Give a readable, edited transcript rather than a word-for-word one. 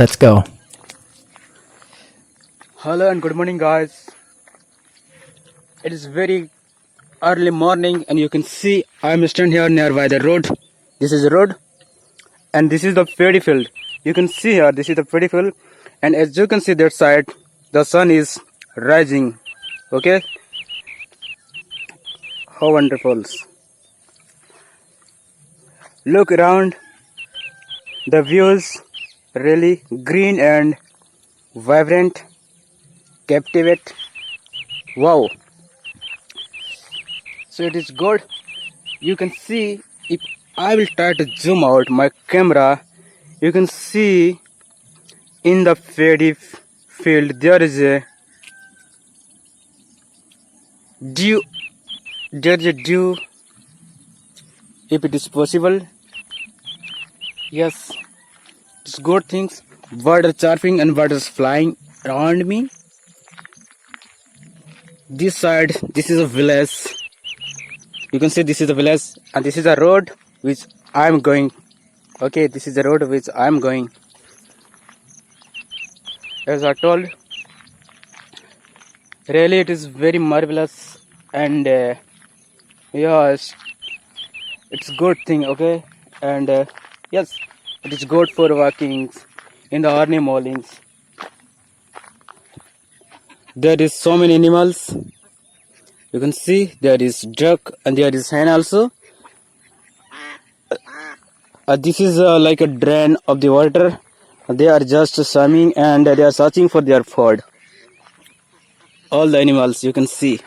Let's go. Hello and good morning, guys. It is very early morning, and you can see I'm standing here nearby the road. This is the road, and this is the paddy field. You can see here, this is the paddy field, and as you can see that side, the sun is rising. Okay, how wonderful! Look around, the views really green and vibrant, captivate. Wow! So it is good. You can see, if I will try to zoom out my camera, you can see in the paddy field there is a dew. There is a dew, if it is possible. Yes, it's good things. Birds are chirping and birds are flying around me. This side, this is a village. You can see this is the village, and this is a road which I am going. Okay, this is the road which I am going. As I told, really it is very marvelous, and yes, it's good thing. Okay, and yes, it is good for walking in the early mornings. There is so many animals. You can see there is duck and there is hen also. This is like a drain of the water. They are just swimming and they are searching for their food. All the animals you can see.